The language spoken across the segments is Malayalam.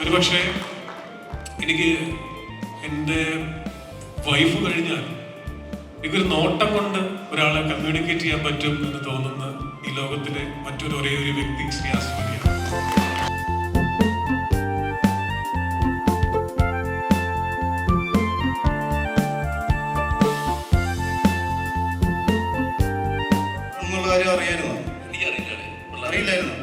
ഒരുപക്ഷെ എനിക്ക് എൻ്റെ വൈഫ് കഴിഞ്ഞാൽ എനിക്കൊരു നോട്ടം കൊണ്ട് ഒരാളെ കമ്മ്യൂണിക്കേറ്റ് ചെയ്യാൻ പറ്റും എന്ന് തോന്നുന്ന ഈ ലോകത്തിലെ മറ്റൊരു ഒരേ ഒരു വ്യക്തി ശ്രീ ആസിഫ് അലിയാണ്. അറിയായിരുന്നോ? അറിയില്ലായിരുന്നു.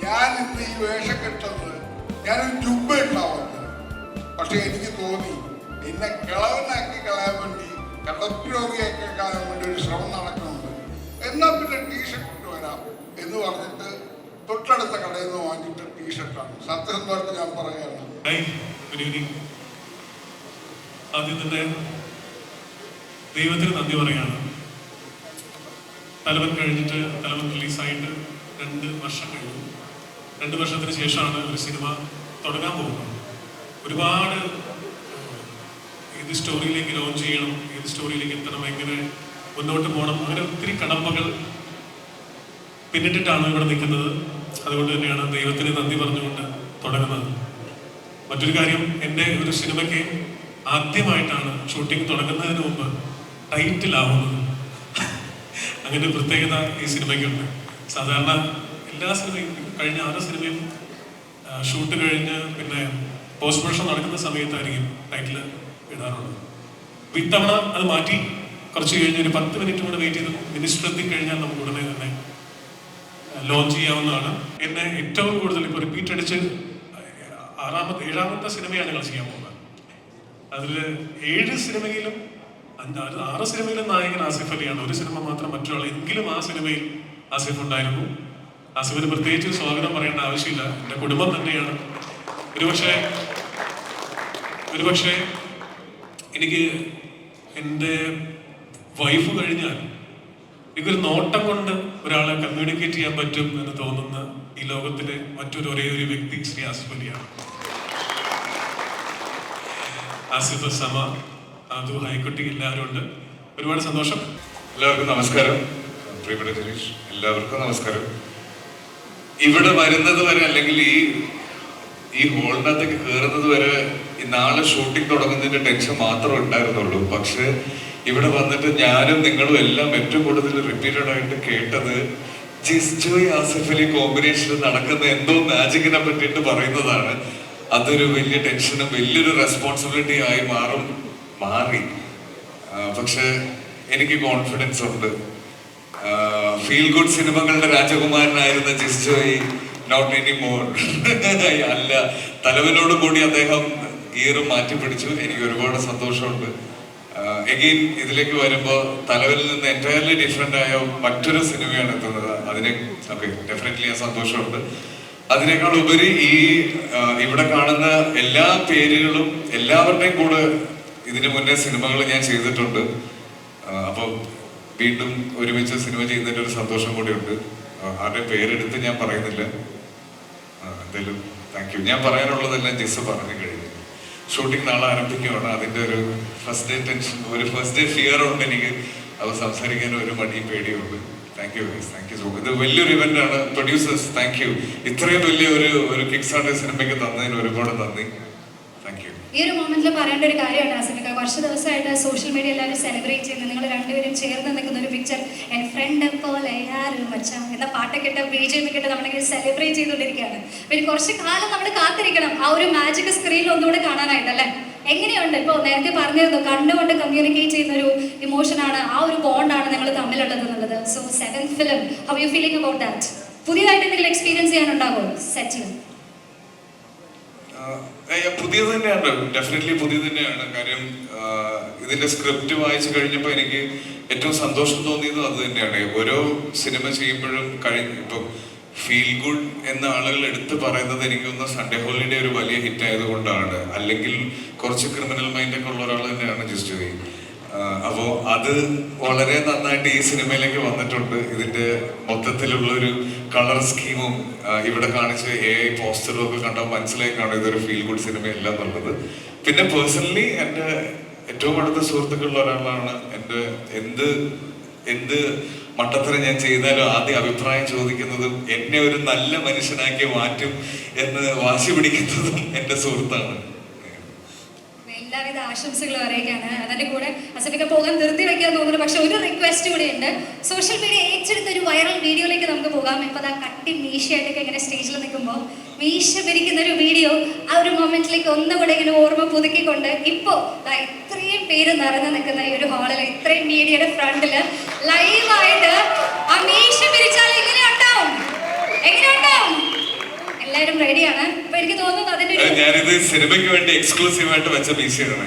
ഞാൻ ഇന്ന് ഈ വേഷം കെട്ടത് ഞാനൊരു ജുബ്ബ ഉണ്ടാവുന്നത്, പക്ഷെ എനിക്ക് തോന്നി എന്നെ കിളവനാക്കി കളയാൻ വേണ്ടി കടത്തുരോഗിയാക്കി കളയാൻ വേണ്ടി ഒരു ശ്രമം നടക്കുന്നുണ്ട്. എന്നാ പിന്നെ ടീഷർട്ട് കൊണ്ടുവരാം എന്ന് പറഞ്ഞിട്ട് തൊട്ടടുത്ത കടയിൽ നിന്ന് വാങ്ങിയിട്ട് ടീഷർട്ടാണ്. സത്യസന്ധമായിട്ട് ഞാൻ പറയുകയാണ്. ആദ്യം തന്നെ ദൈവത്തിന് നന്ദി പറയാണ്. തലവൻ കഴിഞ്ഞിട്ട് തലവൻ റിലീസായിട്ട് 2 വർഷം കഴിഞ്ഞു. 2 വർഷത്തിന് ശേഷമാണ് ഒരു സിനിമ തുടങ്ങാൻ പോകുന്നത്. ഒരുപാട് ഏത് സ്റ്റോറിയിലേക്ക് ലോഞ്ച് ചെയ്യണം, ഏത് സ്റ്റോറിയിലേക്ക് എത്തണം, എങ്ങനെ മുന്നോട്ട് പോകണം, അങ്ങനെ ഒത്തിരി കടമ്പകൾ പിന്നിട്ടിട്ടാണ് ഇവിടെ നിൽക്കുന്നത്. അതുകൊണ്ട് തന്നെയാണ് ദൈവത്തിന് നന്ദി പറഞ്ഞുകൊണ്ട് തുടങ്ങുന്നത്. മറ്റൊരു കാര്യം, എൻ്റെ ഒരു സിനിമയ്ക്ക് ആദ്യമായിട്ടാണ് ഷൂട്ടിംഗ് തുടങ്ങുന്നതിന് മുമ്പ് ടൈറ്റിലാവുന്നത്. അങ്ങനെ ഒരു പ്രത്യേകത ഈ സിനിമയ്ക്കുണ്ട്. സാധാരണ എല്ലാ സിനിമയും കഴിഞ്ഞ 6 സിനിമയും ഷൂട്ട് കഴിഞ്ഞ് പിന്നെ പോസ്റ്റ് പ്രൊഡക്ഷൻ നടക്കുന്ന സമയത്തായിരിക്കും ടൈറ്റിൽ ഇടാറുള്ളത്. ഇത്തവണ അത് മാറ്റി കുറച്ച് കഴിഞ്ഞ് ഒരു 10 മിനിറ്റ് കൂടെ വെയിറ്റ് ചെയ്ത് മിനിസ്റ്റർ കഴിഞ്ഞാൽ നമുക്ക് ഉടനെ തന്നെ ലോഞ്ച് ചെയ്യാവുന്നതാണ്. എന്നെ ഏറ്റവും കൂടുതൽ ഇപ്പോൾ റിപ്പീറ്റ് അടിച്ച് 7ാമത്തെ സിനിമയാണ് ഞങ്ങൾ ചെയ്യാൻ പോകുന്നത്. അതിൽ 7 സിനിമയിലും 6 സിനിമയിലും നായകൻ ആസിഫ് അലിയാണ്. ഒരു സിനിമ മാത്രം മറ്റൊരാൾ. എങ്കിലും ആ സിനിമയിൽ ആസിഫ് ഉണ്ടായിരുന്നു. ആസിഫിന് പ്രത്യേകിച്ച് സ്വാഗതം പറയേണ്ട ആവശ്യമില്ല, എൻ്റെ കുടുംബം തന്നെയാണ്. ഒരുപക്ഷെ എനിക്ക് എൻ്റെ വൈഫ് കഴിഞ്ഞാൽ എനിക്കൊരു നോട്ടം കൊണ്ട് ഒരാളെ കമ്മ്യൂണിക്കേറ്റ് ചെയ്യാൻ പറ്റും എന്ന് തോന്നുന്ന ഈ ലോകത്തിലെ മറ്റൊരു ഒരേ ഒരു വ്യക്തി ശ്രീ ആസിഫ് അലിയാണ്. ആസിഫ്, സമ, ആദു, ഹൈക്കുട്ടി എല്ലാവരും ഉണ്ട്. ഒരുപാട് സന്തോഷം. എല്ലാവർക്കും നമസ്കാരം. പ്രിയപ്പെട്ട ജനീഷ്, എല്ലാവർക്കും നമസ്കാരം. ഇവിടെ വരുന്നത് വരെ, അല്ലെങ്കിൽ ഈ ഹോളിനകത്തേക്ക് കയറുന്നത് വരെ നാളെ ഷൂട്ടിംഗ് തുടങ്ങുന്നതിന്റെ ടെൻഷൻ മാത്രമേ ഉണ്ടായിരുന്നുള്ളൂ. പക്ഷെ ഇവിടെ വന്നിട്ട് ഞാനും നിങ്ങളും എല്ലാം ഏറ്റവും കൂടുതൽ റിപ്പീറ്റഡ് ആയിട്ട് കേട്ടത് ജിസ്ജോയ് ആസിഫ് അലി കോമ്പിനേഷനിൽ നടക്കുന്ന എന്തോ മാജിക്കിനെ പറ്റിയിട്ട് പറയുന്നതാണ്. അതൊരു വലിയ ടെൻഷനും വലിയൊരു റെസ്പോൺസിബിലിറ്റി ആയി മാറി. പക്ഷെ എനിക്ക് കോൺഫിഡൻസ് ഉണ്ട്. ഫീൽ ഗുഡ് സിനിമകളുടെ രാജകുമാരനായിരുന്ന ജിസ്ജോയ് നോട്ട് എനി മോർ അല്ല. തലവനോട് കൂടി അദ്ദേഹം ഗിയറും മാറ്റി പിടിച്ചു. എനിക്ക് ഒരുപാട് സന്തോഷമുണ്ട്. എഗെയിൻ ഇതിലേക്ക് വരുമ്പോൾ തലവനിൽ നിന്ന് എൻറ്റയർലി ഡിഫറെൻ്റ് ആയ മറ്റൊരു സിനിമയാണ് എത്തുന്നത്. ഡെഫിനറ്റ്ലി ആ സന്തോഷമുണ്ട്. അതിനേക്കാൾ ഉപരി ഇവിടെ കാണുന്ന എല്ലാ പേരുകളും എല്ലാവരുടെയും കൂടെ ഇതിനു മുന്നേ സിനിമകൾ ഞാൻ ചെയ്തിട്ടുണ്ട്. അപ്പോൾ വീണ്ടും ഒരുമിച്ച് സിനിമ ചെയ്യുന്നതിൻ്റെ ഒരു സന്തോഷം കൂടിയുണ്ട്. ആരുടെയും പേരെടുത്ത് ഞാൻ പറയുന്നില്ല. എന്തായാലും താങ്ക് യു. ഞാൻ പറയാനുള്ളതെല്ലാം ജിസ് പറഞ്ഞു കഴിഞ്ഞു. ഷൂട്ടിംഗ് നാളെ ആരംഭിക്കുകയാണ്. അതിൻ്റെ ഒരു ഫസ്റ്റ് ഡേ ടെൻഷൻ, ഒരു ഫസ്റ്റ് ഡേ ഫിയർ ഉണ്ട് എനിക്ക്. അത് സംസാരിക്കാൻ ഒരു മടിയും പേടിയുണ്ട്. Thank you guys, thank you so much. ഇത് വലിയൊരു ഇവന്റ് ആണ്. Producers thank you. ഇത്രയും വലിയ ഒരു കിക്ക് സ്റ്റാർട്ടർ സിനിമയ്ക്ക് തന്നതിന് ഒരുപാട് നന്ദി. Thank you. ഈ ഒരു മൊമെന്റിൽ പറയേണ്ട ഒരു കാര്യമാണ് ആസിഫിക്ക. കുറച്ച് ദിവസമായിട്ട് സോഷ്യൽ മീഡിയ എല്ലാവരും സെലിബ്രേറ്റ് ചെയ്യുന്നത് നിങ്ങൾ രണ്ടുപേരും ചേർന്ന് നിൽക്കുന്ന ഒരു പിക്ചർ. എൻ ഫ്രണ്ട് പോലെ ആരും മച്ചാം എന്ന പാട്ടൊക്കെ ഇട്ട് BGM ഒക്കെ ഇട്ട് നമ്മളിങ്ങനെ സെലിബ്രേറ്റ് ചെയ്തുകൊണ്ടിരിക്കുകയാണ്. പിന്നെ കുറച്ച് കാലം നമ്മൾ കാത്തിരിക്കണം ആ ഒരു മാജിക് സ്ക്രീനിൽ ഒന്നുകൂടെ കാണാനായിട്ടല്ലേ. എങ്ങനെയുണ്ട്? ഇപ്പോൾ നേരത്തെ പറഞ്ഞിരുന്നു കണ്ടുകൊണ്ട് കമ്മ്യൂണിക്കേറ്റ് ചെയ്യുന്ന ഒരു ഇമോഷനാണ്, ആ ഒരു ബോണ്ടാണ് നിങ്ങൾ തമ്മിലുള്ളത് എന്നുള്ളത്. So 7th film, how you feeling about that? പുതിയതായിട്ട് എന്തെങ്കിലും എക്സ്പീരിയൻസ് ചെയ്യാനുണ്ടാകുമോ സെറ്റിൽ? പുതിയത് തന്നെയാണ്, ഡെഫിനറ്റ്ലി പുതിയത് തന്നെയാണ്. കാര്യം ഇതിന്റെ സ്ക്രിപ്റ്റ് വായിച്ചു കഴിഞ്ഞപ്പോൾ എനിക്ക് ഏറ്റവും സന്തോഷം തോന്നിയതും അത് തന്നെയാണ്. ഓരോ സിനിമ ചെയ്യുമ്പോഴും ഇപ്പം ഫീൽ ഗുഡ് എന്ന ആളുകൾ എടുത്ത് പറയുന്നത് എനിക്കൊന്ന് സൺഡേ ഹോളിഡേ ഒരു വലിയ ഹിറ്റ് ആയതുകൊണ്ടാണ്. അല്ലെങ്കിൽ കുറച്ച് ക്രിമിനൽ മൈൻഡൊക്കെ ഉള്ള ഒരാൾ തന്നെയാണ് ജിസ്ജോയ്. അപ്പോൾ അത് വളരെ നന്നായിട്ട് ഈ സിനിമയിലേക്ക് വന്നിട്ടുണ്ട്. ഇതിന്റെ മൊത്തത്തിലുള്ള ഒരു കളർ സ്കീമും ഇവിടെ കാണിച്ച AI പോസ്റ്ററും ഒക്കെ കണ്ടാൽ മനസ്സിലായി കാണും ഇതൊരു ഫീൽ ഗുഡ് സിനിമയല്ല എന്നുള്ളത്. പിന്നെ പേഴ്സണലി എൻ്റെ ഏറ്റവും അടുത്ത സുഹൃത്തുക്കളുള്ള ഒരാളാണ്. എൻ്റെ എന്ത് എന്ത് മട്ടത്തരം ഞാൻ ചെയ്താലും ആദ്യം അഭിപ്രായം ചോദിക്കുന്നതും എന്നെ ഒരു നല്ല മനുഷ്യനാക്കി മാറ്റും എന്ന് വാശി പിടിക്കുന്നതും എൻ്റെ സുഹൃത്താണ്. എല്ലാവിധ ആശംസകളും അറിയിക്കാണ്. അതിന്റെ കൂടെ അസഫിക്ക പോകാൻ നിർത്തി വെക്കാൻ തോന്നുന്നു. പക്ഷെ ഒരു റിക്വസ്റ്റ് കൂടി ഉണ്ട്. സോഷ്യൽ മീഡിയ ഏറ്റെടുത്ത ഒരു വൈറൽ വീഡിയോയിലേക്ക് നമുക്ക് പോകാം. ഇപ്പൊ ആ കട്ടി മീശയായിട്ടൊക്കെ ഇങ്ങനെ സ്റ്റേജിൽ നിൽക്കുമ്പോൾ മീശ പിരിക്കുന്ന ഒരു വീഡിയോ, ആ ഒരു മൊമെന്റിലേക്ക് ഒന്നുകൂടെ ഇങ്ങനെ ഓർമ്മ പുതുക്കിക്കൊണ്ട് ഇപ്പോ ഇത്രയും പേര് നിറഞ്ഞു നിൽക്കുന്ന ഈ ഒരു ഹാളിൽ ഇത്രയും മീഡിയയുടെ ഫ്രണ്ടില് ലൈവായിട്ട് ആ മീശ പിരിച്ചാൽ എങ്ങനെ ഉണ്ടാവും? എല്ലാവരും റെഡിയാണ്. അപ്പൊ എനിക്ക് തോന്നുന്നു അതിന്റെ ഞാനിത് സിനിമയ്ക്ക് വേണ്ടി എക്സ്ക്ലൂസീവ് ആയിട്ട് വെച്ച പീസാണ്.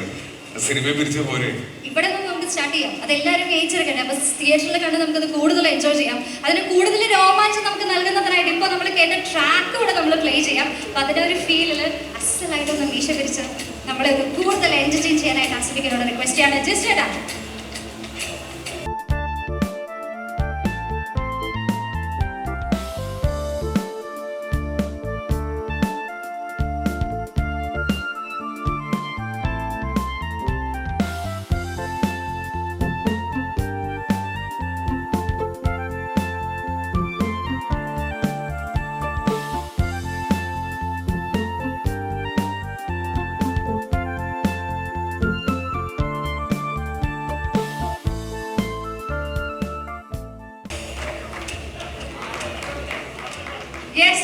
സിനിമയെ പിരിച്ച പോലെ ഇവിടെ നിന്ന് നമുക്ക് സ്റ്റാർട്ട് ചെയ്യാം. അതെല്ലാവരും ഏച്ചെടുക്കട്ടെ. അപ്പൊ തിയേറ്ററിൽ കണ്ട് നമുക്കത് കൂടുതൽ എൻജോയ് ചെയ്യാം. അതിന് കൂടുതൽ രോമാഞ്ചം നമുക്ക് നൽകുന്നതിനായിട്ട് ഇപ്പോൾ നമ്മൾ കേട്ട ട്രാക്ക് കൂടെ നമ്മൾ പ്ലേ ചെയ്യാം. അപ്പൊ അതിന്റെ ഒരു ഫീലില് അസലായിട്ടൊന്ന് മീശ പിരിച്ച് നമ്മളെ കൂടുതൽ എന്റർടൈൻ ചെയ്യാനായിട്ട് ആസ്വദിക്കാനുള്ള റിക്വസ്റ്റ് ആണ്. ജസ്റ്റ് ഏട്ടാ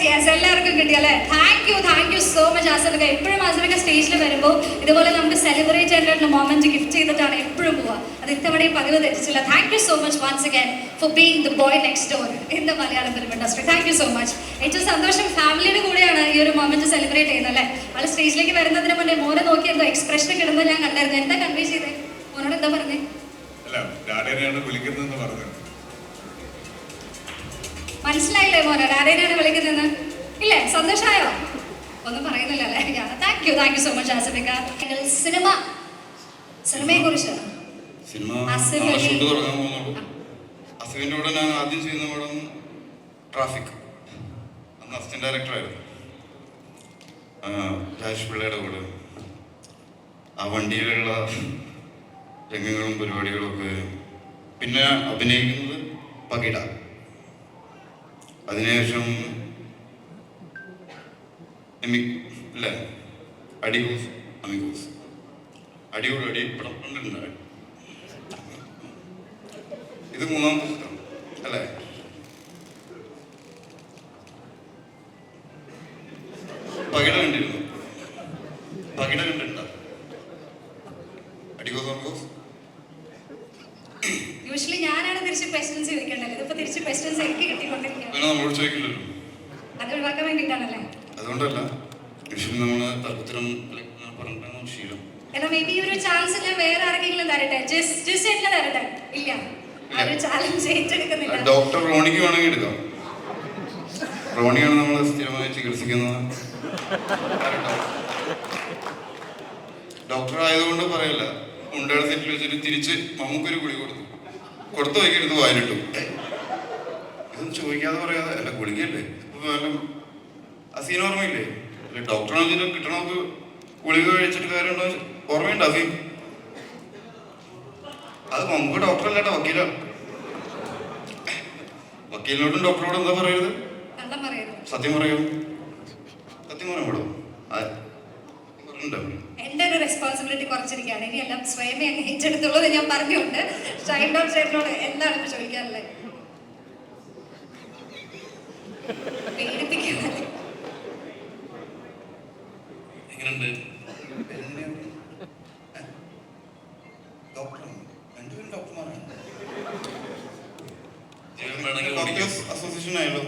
യെസ് എല്ലാവർക്കും കിട്ടിയല്ലേ? താങ്ക് യു സോ മച്ച് ആസിഫിക്ക. എപ്പോഴും ആസിഫിക്ക സ്റ്റേജിൽ വരുമ്പോൾ ഇതുപോലെ നമുക്ക് സെലിബ്രേറ്റ് ചെയ്യേണ്ട മൊമെന്റ് ഗിഫ്റ്റ് ചെയ്തിട്ടാണ് എപ്പോഴും പോവുക. അത് ഇത്തവണയും പതിവ് തെറ്റിച്ചില്ല. Thank you so much once again for being the boy next door in the Malayalam film industry. Thank you so much. ഏറ്റവും സന്തോഷം ഫാമിലിയുടെ കൂടെയാണ് ഈ ഒരു മൊമെന്റ് സെലിബ്രേറ്റ് ചെയ്യുന്നത് അല്ലേ? ആൾ സ്റ്റേജിലേക്ക് വരുന്നതിന് മുന്നേ മോനെ നോക്കി എന്തോ എക്സ്പ്രഷൻ ഇടുമ്പോൾ ഞാൻ കണ്ടായിരുന്നു. എന്താ കൺവേ ചെയ്തേ? മോനോട് എന്താ പറഞ്ഞേ? വിളിക്കുന്നതെന്ന് പറഞ്ഞു. മനസ്സിലായില്ലേ മോനെ ആരെയാണ് വിളിക്കുന്നതെന്ന്? ഇല്ലേ? സന്തോഷമായോ? ഒന്നും പറയുന്നില്ല അല്ലേ? താങ്ക് യു സോ മച്ച് ആസിഫിക്ക. സിനിമയെ കുറിച്ച് അസിഫിന്റെ കൂടെ ഞാൻ ആദ്യം ചെയ്യുന്ന പടം ട്രാഫിക്. അന്ന് അസിസ്റ്റന്റ് ഡയറക്ടറായിരുന്നു. രാജേഷ് പിള്ളയുടെ കൂടെ ആ വണ്ടിയിലുള്ള രംഗങ്ങളും പരിപാടികളും ഒക്കെ. പിന്നെ അഭിനയിക്കുന്നത് പകിട. അതിനുശേഷം അല്ലേ അടികൂസ് അമികൂസ് അടിയോട് അടി പടം കണ്ടിട്ടുണ്ട്. ഇത് മൂന്നാമത്തെ ചിത്രം അല്ലേ? പകിട കണ്ടിരുന്നു. പകിട കണ്ടിട്ടുണ്ടോ? അടികൂസ് അമികൂസ് യൂഷ്വലി ഞാനാണ് തിരിച്ച് ക്വസ്റ്റ്യൻസ് ചോദിക്കേണ്ടത്. ഇതിപ്പോ തിരിച്ച് ക്വസ്റ്റ്യൻസ് എനിക്ക് കിട്ടിക്കൊണ്ടിരിക്കുകയാണ്. നമ്മളോട് ചോദിക്കില്ലല്ലോ. അത് ഒഴിവാക്കാൻ വേണ്ടിയിട്ടാണല്ലേ? അതുകൊണ്ടല്ല, യൂഷ്വലി നമ്മള് തർക്കത്തിനും പറഞ്ഞിട്ടാണ് ശീലം. എന്നാ മേ ബി ഒരു ചാൻസ് ഞാൻ വേറെ ആർക്കെങ്കിലും തരട്ടെ? ജസ്റ്റ് എന്നെ തരട്ടെ? ഇല്ല, ആ ഒരു ചാലഞ്ച് ഏറ്റെടുക്കുന്നില്ല. ഡോക്ടർ റോണിക്ക് വേണമെങ്കിൽ എടുക്കാം. റോണിയാണ് നമ്മൾ സ്ഥിരമായി ചികിത്സിക്കുന്നത്. ഡോക്ടർ ആയതുകൊണ്ട് പറയല്ല. ഉണ്ടയുടെ സെറ്റിൽ വെച്ചിട്ട് തിരിച്ച് നമുക്കൊരു ഗുളി കൊടുത്തു വയ്ക്കരുത് വായിലിട്ടു. ഇതൊന്നും ചോദിക്കാതെ പറയാതെ അല്ല ഗുളികയല്ലേ ആ സീൻ ഓർമ്മയില്ലേ? അല്ലെ ഡോക്ടറാണെന്ന് കിട്ടണമൊക്കെ ഗുളിക കഴിച്ചിട്ട് കാര്യമുണ്ടോ? ഓർമ്മയുണ്ടോ ആ സീൻ? അത് നമുക്ക് ഡോക്ടറല്ലാട്ടോ, വക്കീലാണ്. വക്കീലിനോടും ഡോക്ടറോടും എന്താ പറയരുത്? സത്യം പറയൂ. സത്യം പറയാൻ പാടോ? എന്റെ ഒരു റെസ്പോൺസിബിലിറ്റി കുറച്ചിരിക്കുകയാണ്. ഇനിയെല്ലാം സ്വയമേ അങ്ങ് ഏറ്റെടുത്തുള്ളത് ഞാൻ പറഞ്ഞുകൊണ്ട് ഷൈൻ ഡോൺ ചേട്ടനോട് എന്താണ് ഇപ്പൊ ചോദിക്കാറുള്ളത്? പേടിപ്പിക്കുന്നത് എങ്ങനെയുണ്ട്? അസോസിയേഷൻ ആയാലും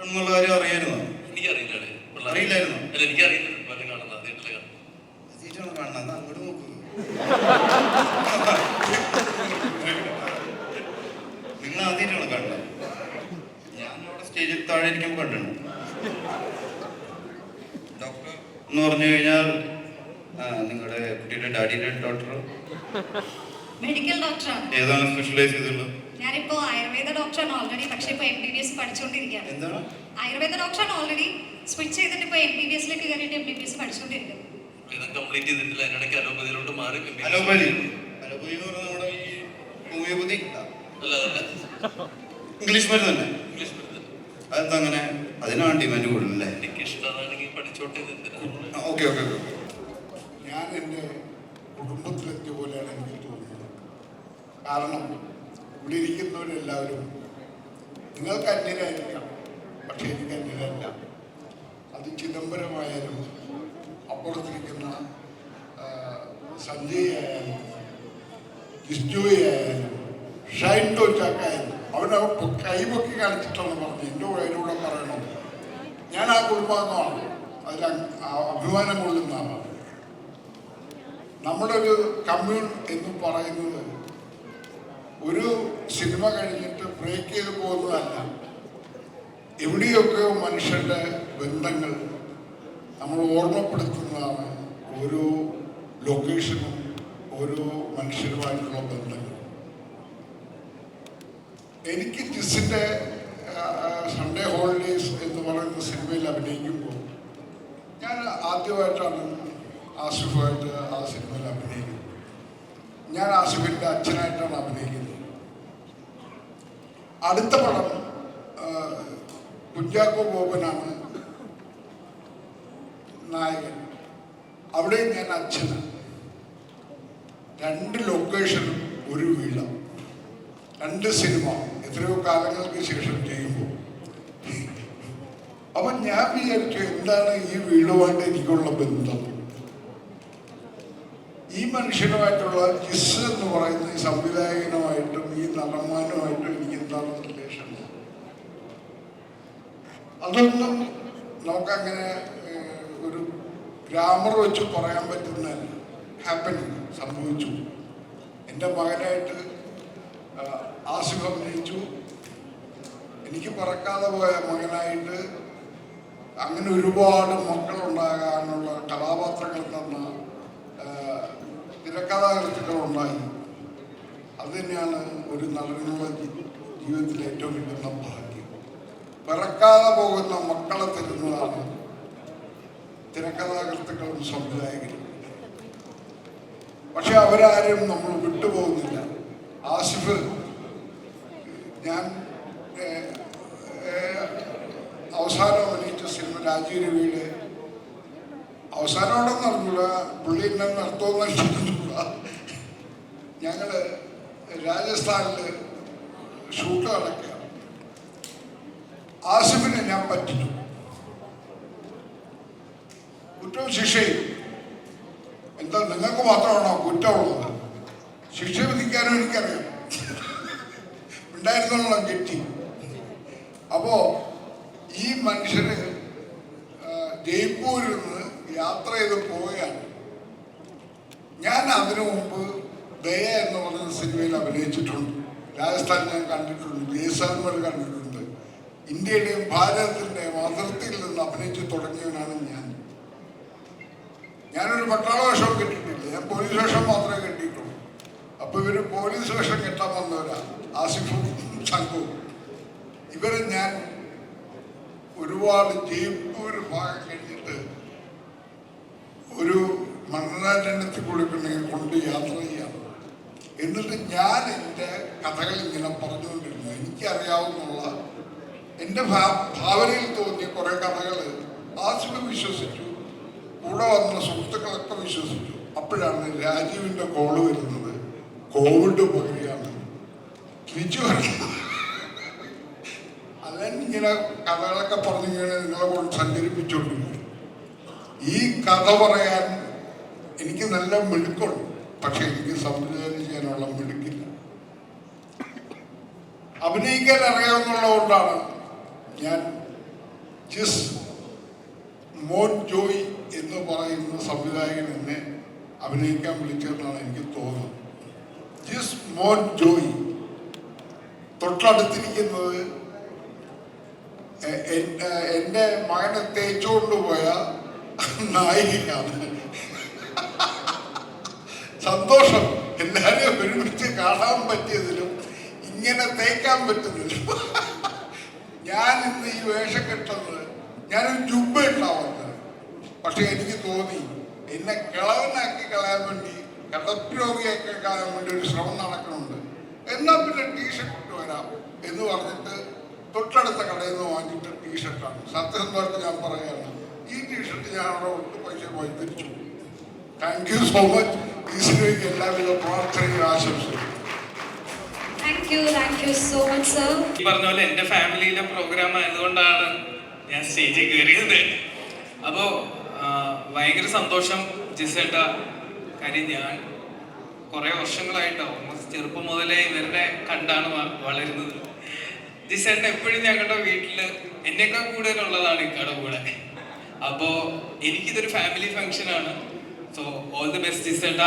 എന്നുള്ള കാര്യം അറിയായിരുന്നോ? അറിയില്ലായിരുന്നു. കാണുന്നത് അങ്ങോട്ട് നോക്കുക. നിങ്ങൾ ആദ്യമായിട്ടാണ് കാണുന്നത്. ഞാൻ അവിടെ സ്റ്റേജിൽ താഴെ ഇരിക്കുമ്പോൾ കണ്ടിട്ടുണ്ട്. ഡോക്ടർ എന്ന് പറഞ്ഞു കഴിഞ്ഞാൽ നിങ്ങളുടെ കുട്ടിയുടെ ഡാഡിയുടെ ഡോക്ടർ മെഡിക്കൽ ഡോക്ടറാണ്. ഏതാണ് സ്പെഷ്യലൈസ് ചെയ്തിട്ടുള്ളത്? ഞാനിപ്പോ ആയുർവേദ ഡോക്ടറാണ് ഓൾറെഡി. പക്ഷെ ഇപ്പൊ MBBS പഠിച്ചുകൊണ്ടിരിക്കുകയാണ്. എന്താണ്? ആയുർവേദ ഡോക്ടറാണ് ഓൾറെഡി. സ്വിച്ച് ചെയ്തിട്ട് ഇപ്പൊ MBBSലേക്ക് കയറിയിട്ട് MBBS പഠിച്ചുകൊണ്ടിരിക്കുന്നു. അലോപ്പതി എന്ന് പറഞ്ഞാൽ നമ്മുടെ ഈ ഹോമിയോപ്പതി ഇംഗ്ലീഷ് മരുന്ന് തന്നെ. അതെന്താ അങ്ങനെ? അതിനാണ് ഡിമാൻഡ് കൂടുതലല്ലേ? Okay okay okay. ഞാൻ എൻ്റെ കുടുംബത്തിലെത്തിയ പോലെയാണ് എനിക്ക് തോന്നുന്നത്. കാരണം ഇവിടെ ഇരിക്കുന്നവരെല്ലാവരും നിങ്ങൾക്ക് അന്യരായിരിക്കാം, പക്ഷെ എനിക്ക് അന്യരല്ല. അത് ചിദംബരമായാലും അപ്പുറത്തിരിക്കുന്ന സഞ്ജയ് ആയാലും ജിസ്റ്റോയി ആയാലും ഷൈൻ ടോച്ചാക്കായാലും അവനെ കൈപൊക്കി കാണിച്ചിട്ടാണ് പറഞ്ഞത്. എൻ്റെ പേരൂടെ പറയണം, ഞാൻ ആ കുടുംബാംഗമാണ്, അതിൽ അഭിമാനം കൊള്ളുന്ന ആളാണ്. നമ്മുടെ ഒരു കമ്മ്യൂൺ എന്ന് പറയുന്നത് ഒരു സിനിമ കഴിഞ്ഞിട്ട് ബ്രേക്ക് ചെയ്ത് പോകുന്നതല്ല. എവിടെയൊക്കെയോ മനുഷ്യരുടെ ബന്ധങ്ങൾ നമ്മൾ ഓർമ്മപ്പെടുത്തുന്നതാണ് ഓരോ ലൊക്കേഷനും ഓരോ മനുഷ്യരുമായിട്ടുള്ള ബന്ധങ്ങൾ. എനിക്ക് ജിസിൻ്റെ സൺഡേ ഹോളിഡേയ്സ് എന്ന് പറയുന്ന സിനിമയിൽ അഭിനയിക്കുമ്പോൾ ഞാൻ ആദ്യമായിട്ടാണ് ആസിഫായിട്ട് ആ സിനിമയിൽ അഭിനയിക്കുന്നത്. ഞാൻ ആസിഫിൻ്റെ അച്ഛനായിട്ടാണ് അഭിനയിക്കുന്നത്. അടുത്ത പടം കുഞ്ചാക്കോ ബോബനാണ് നായകൻ. അവിടെയും ഞാൻ അച്ഛനാണ്. 2 ലൊക്കേഷനും ഒരു വീട, 2 സിനിമ എത്രയോ കാലങ്ങൾക്ക് ശേഷം ചെയ്യുമ്പോൾ. അപ്പം ഞാൻ വിചാരിച്ചു, എന്താണ് ഈ വീടുമായിട്ട് എനിക്കുള്ള ബന്ധം? ഈ മനുഷ്യനുമായിട്ടുള്ള ജിസ് എന്ന് പറയുന്ന ഈ സംവിധായകനുമായിട്ടും ഈ നടന്മാരുമായിട്ടും എനിക്ക് എന്താണ് റിലേഷൻ? അതൊന്നും നമുക്കങ്ങനെ ഒരു ഗ്രാമർ വെച്ച് പറയാൻ പറ്റുന്നതല്ല. ഹാപ്പനിങ് സംഭവിച്ചു. എൻ്റെ മകനായിട്ട് ആസിഫ് അഭിനയിച്ചു. എനിക്ക് പറക്കാതെ പോയ മകനായിട്ട് അങ്ങനെ ഒരുപാട് മക്കളുണ്ടാകാനുള്ള കഥാപാത്രങ്ങൾ തന്ന തിരക്കഥാകൃത്തുക്കളുണ്ടായി. അത് തന്നെയാണ് ഒരു നടനുള്ള ജീവിതത്തിലെ ഏറ്റവും കിട്ടുന്ന ഭാഗ്യം. പിറക്കാതെ പോകുന്ന മക്കളെ തരുന്നതാണ് തിരക്കഥാകൃത്തുക്കളും സംവിധായകരും. പക്ഷെ അവരാരും നമ്മൾ വിട്ടുപോകുന്നില്ല. ആസിഫ്, ഞാൻ അവസാനം അഭിനയിച്ച സിനിമ രാജീവ് രവിയുടെ അവസാനമാണെന്ന് അറിഞ്ഞൂട, പുള്ളി എന്നെ നടത്തുമെന്നില്ല. ഞങ്ങള് രാജസ്ഥാനില് ഷൂട്ട് നടക്കുക. ആസിഫിനെ ഞാൻ പറ്റിച്ചു. കുറ്റവും ശിക്ഷയും എന്താ നിങ്ങൾക്ക് മാത്രമാണോ കുറ്റമുള്ളത്? ശിക്ഷ വിധിക്കാനും എനിക്കറിയാം. ഉണ്ടായിരുന്നുള്ള കെട്ടി. അപ്പോ ഈ മനുഷ്യന് ജയ്പൂരിൽ നിന്ന് യാത്ര ചെയ്ത് പോവുകയാണ്. ഞാൻ അതിനു മുമ്പ് ദയ എന്ന് പറയുന്ന സിനിമയിൽ അഭിനയിച്ചിട്ടുണ്ട്. രാജസ്ഥാൻ ഞാൻ കണ്ടിട്ടുണ്ട്, ജയ്സാൽമർ കണ്ടിട്ടുണ്ട്. ഇന്ത്യയുടെയും ഭാരതത്തിൻ്റെയും അതിർത്തിയിൽ നിന്ന് അഭിനയിച്ച് തുടങ്ങിയവനാണ് ഞാൻ. ഞാനൊരു പട്ടാള വേഷം കെട്ടിയിട്ടില്ല, ഞാൻ പോലീസ് വേഷം മാത്രമേ കെട്ടിയിട്ടുള്ളൂ. അപ്പൊ ഇവര് പോലീസ് വേഷം കെട്ടാൻ വന്നവരാ, ആസിഫും സംഘവും. ഇവരെ ഞാൻ ഒരുപാട് ജയ്പൂർ ഭാഗം കഴിഞ്ഞിട്ട് ഒരു മണ്ണാരണ്യത്തിൽ കൊടുക്കണമെങ്കിൽ കൊണ്ട് യാത്ര ചെയ്യാം. എന്നിട്ട് ഞാൻ എൻ്റെ കഥകൾ ഇങ്ങനെ പറഞ്ഞുകൊണ്ടിരുന്നു. എനിക്കറിയാവുന്നുള്ള എൻ്റെ ഭാവനയിൽ തോന്നിയ കുറെ കഥകൾ ആസിഫ് വിശ്വസിച്ചു, കൂടെ വന്ന സുഹൃത്തുക്കളൊക്കെ വിശ്വസിച്ചു. അപ്പോഴാണ് രാജീവിൻ്റെ കോള് വരുന്നത്, കോവിഡ് പകരുകയാണ്, തിരിച്ചു വരണം. അതിങ്ങനെ കഥകളൊക്കെ പറഞ്ഞിങ്ങനെ നിങ്ങളെ കൊണ്ട് സഞ്ചരിപ്പിച്ചുകൊണ്ടിരിക്കും. ഈ കഥ പറയാൻ എനിക്ക് നല്ല മിടുക്കുണ്ട്, പക്ഷെ എനിക്ക് സംവിധാനം ചെയ്യാനുള്ള മിടുക്കില്ല. അഭിനയിക്കാൻ അറിയാവുന്നതുകൊണ്ടാണ് ഞാൻ ജിസ് മോൻ ജോയ് എന്ന് പറയുന്ന സംവിധായകൻ എന്നെ അഭിനയിക്കാൻ വിളിച്ചതെന്നാണ് എനിക്ക് തോന്നുന്നത്. ജിസ് മോൻ ജോയ് തൊട്ടടുത്തിരിക്കുന്നത് എൻ്റെ മകനെ തേച്ചുകൊണ്ടുപോയ നായികയാണ്. സന്തോഷം, എല്ലാവരെയും ഒരുമിച്ച് കാണാൻ പറ്റിയതിലും ഇങ്ങനെ തേക്കാൻ പറ്റുന്നില്ല. ഞാൻ ഇന്ന് ഈ വേഷം കെട്ടുന്നത്, ഞാനൊരു ജുബ്ബ ഉണ്ടാവുന്നത്, പക്ഷെ എനിക്ക് തോന്നി എന്നെ കിളവനാക്കി കളയാൻ വേണ്ടി, കിടപ്പ് രോഗിയാക്കി കളയാൻ വേണ്ടി ഒരു ശ്രമം നടക്കുന്നുണ്ട്. എന്നാൽ പിന്നെ ടീഷർട്ട് ഇട്ട് വരാം എന്ന് പറഞ്ഞിട്ട് തൊട്ടടുത്ത കടയിൽ നിന്ന് വാങ്ങിയിട്ട് ടീഷർട്ടാണ്. സത്യസന്ധമായിട്ട് ഞാൻ പറയുകയാണ്, ഈ ടീഷർട്ട് ഞാൻ അവിടെ ഒട്ട് പൈസ പോയി തിരിച്ചു. Thank you so much. ഈ സിനിമയ്ക്ക് എല്ലാവിധ പ്രാർത്ഥനയും ആശംസിക്കും. Thank you so much sir. ഈ പറഞ്ഞ പോലെ എൻ്റെ ഫാമിലിയിലെ പ്രോഗ്രാം ആയതുകൊണ്ടാണ് ഞാൻ സ്റ്റേജിൽ കയറിയത്. അപ്പോൾ ഭയങ്കര സന്തോഷം ജിസേട്ട. കാര്യം ഞാൻ കുറേ വർഷങ്ങളായിട്ടോ ഓൾമോസ്റ്റ് ചെറുപ്പം മുതലേ ഇവരുടെ കണ്ടാണ് വളരുന്നത്. ജിസേട്ടൻ എപ്പോഴും ഞങ്ങളുടെ വീട്ടിൽ എന്നേക്കാൾ കൂടുതലുള്ളതാണ് ഇക്കടെ കൂടെ. അപ്പോൾ എനിക്കിതൊരു ഫാമിലി ഫങ്ഷനാണ്. സോ ഓൾ ദി ബെസ്റ്റ് ജിസേട്ട.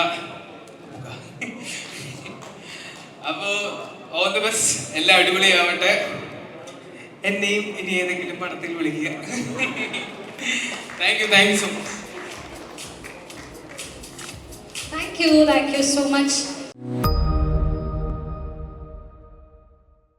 അപ്പോൾ ഓൾ ദി ബെസ്റ്റ്, എല്ലാം അടിപൊളിയാവട്ടെ. എന്നെയും ഇനി ഏതെങ്കിലും പടത്തിൽ വിളിക്കുക. Thank you so much. Thank you so much.